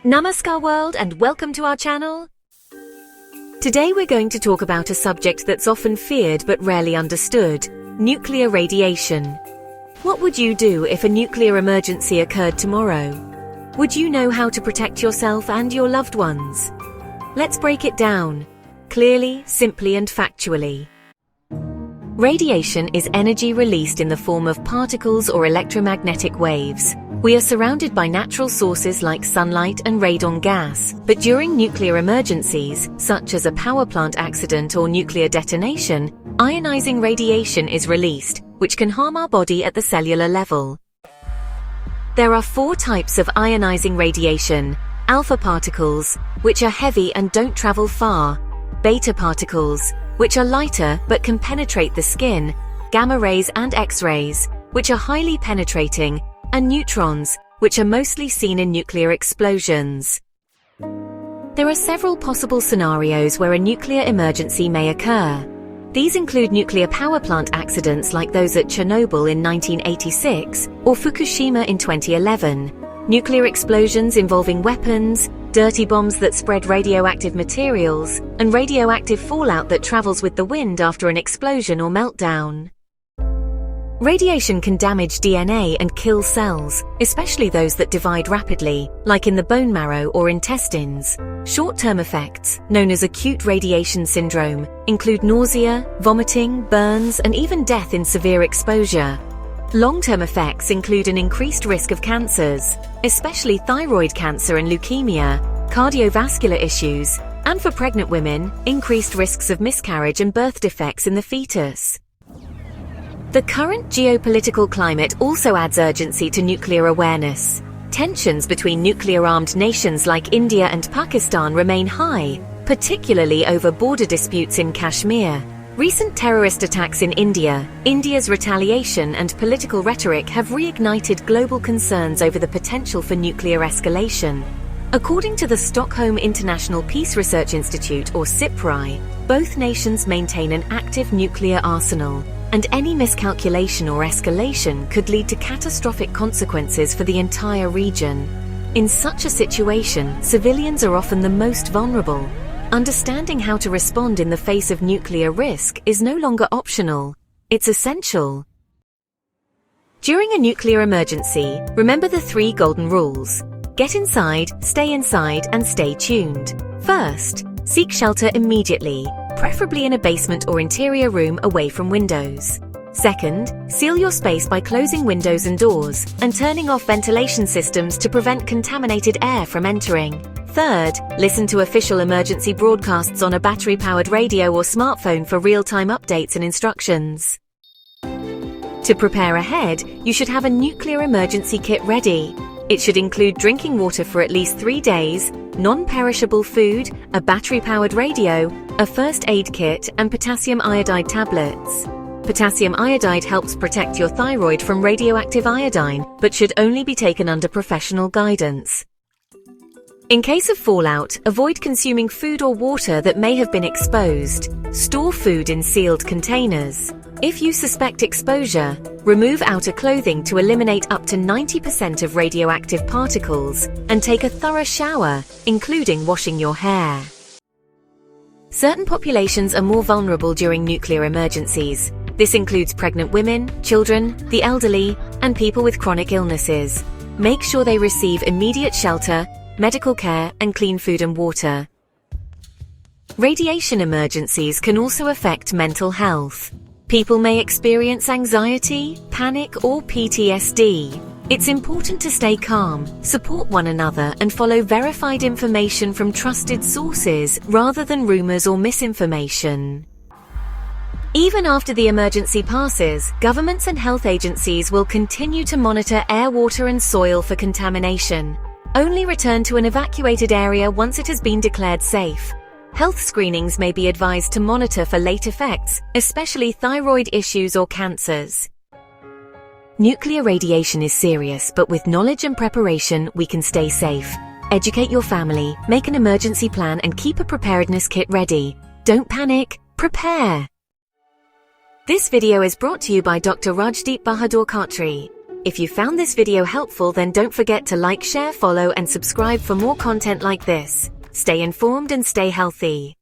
Namaskar world and welcome to our channel. Today we're going to talk about a subject that's often feared but rarely understood: nuclear radiation. What would you do if a nuclear emergency occurred tomorrow? Would you know how to protect yourself and your loved ones? Let's break it down, clearly, simply and factually. Radiation is energy released in the form of particles or electromagnetic waves. We are surrounded by natural sources like sunlight and radon gas, but during nuclear emergencies, such as a power plant accident or nuclear detonation, ionizing radiation is released, which can harm our body at the cellular level. There are 4 types of ionizing radiation: alpha particles, which are heavy and don't travel far; beta particles, which are lighter but can penetrate the skin; gamma rays and X-rays, which are highly penetrating; and neutrons, which are mostly seen in nuclear explosions. There are several possible scenarios where a nuclear emergency may occur. These include nuclear power plant accidents like those at Chernobyl in 1986 or Fukushima in 2011, nuclear explosions involving weapons, dirty bombs that spread radioactive materials, and radioactive fallout that travels with the wind after an explosion or meltdown. Radiation can damage DNA and kill cells, especially those that divide rapidly, like in the bone marrow or intestines. Short-term effects, known as acute radiation syndrome, include nausea, vomiting, burns, and even death in severe exposure. Long-term effects include an increased risk of cancers, especially thyroid cancer and leukemia, cardiovascular issues, and for pregnant women, increased risks of miscarriage and birth defects in the fetus. The current geopolitical climate also adds urgency to nuclear awareness. Tensions between nuclear-armed nations like India and Pakistan remain high, particularly over border disputes in Kashmir. Recent terrorist attacks in India, India's retaliation and political rhetoric have reignited global concerns over the potential for nuclear escalation. According to the Stockholm International Peace Research Institute, or SIPRI, both nations maintain an active nuclear arsenal, and any miscalculation or escalation could lead to catastrophic consequences for the entire region. In such a situation, civilians are often the most vulnerable. Understanding how to respond in the face of nuclear risk is no longer optional. It's essential. During a nuclear emergency, remember the 3 golden rules. Get inside, and stay tuned. First, seek shelter immediately, preferably in a basement or interior room away from windows. Second, seal your space by closing windows and doors and turning off ventilation systems to prevent contaminated air from entering. Third, listen to official emergency broadcasts on a battery-powered radio or smartphone for real-time updates and instructions. To prepare ahead, you should have a nuclear emergency kit ready. It should include drinking water for at least 3 days, non-perishable food, a battery-powered radio, a first aid kit, and potassium iodide tablets. Potassium iodide helps protect your thyroid from radioactive iodine, but should only be taken under professional guidance. In case of fallout, avoid consuming food or water that may have been exposed. Store food in sealed containers. If you suspect exposure, remove outer clothing to eliminate up to 90% of radioactive particles, and take a thorough shower, including washing your hair. Certain populations are more vulnerable during nuclear emergencies. This includes pregnant women, children, the elderly, and people with chronic illnesses. Make sure they receive immediate shelter, medical care, and clean food and water. Radiation emergencies can also affect mental health. People may experience anxiety, panic, or PTSD. It's important to stay calm, support one another, and follow verified information from trusted sources rather than rumors or misinformation. Even after the emergency passes, governments and health agencies will continue to monitor air, water, and soil for contamination. Only return to an evacuated area once it has been declared safe. Health screenings may be advised to monitor for late effects, especially thyroid issues or cancers. Nuclear radiation is serious, but with knowledge and preparation, we can stay safe. Educate your family, make an emergency plan, and keep a preparedness kit ready. Don't panic, prepare! This video is brought to you by Dr. Rajdeep Bahadur Khatri. If you found this video helpful, then don't forget to like, share, follow, and subscribe for more content like this. Stay informed and stay healthy.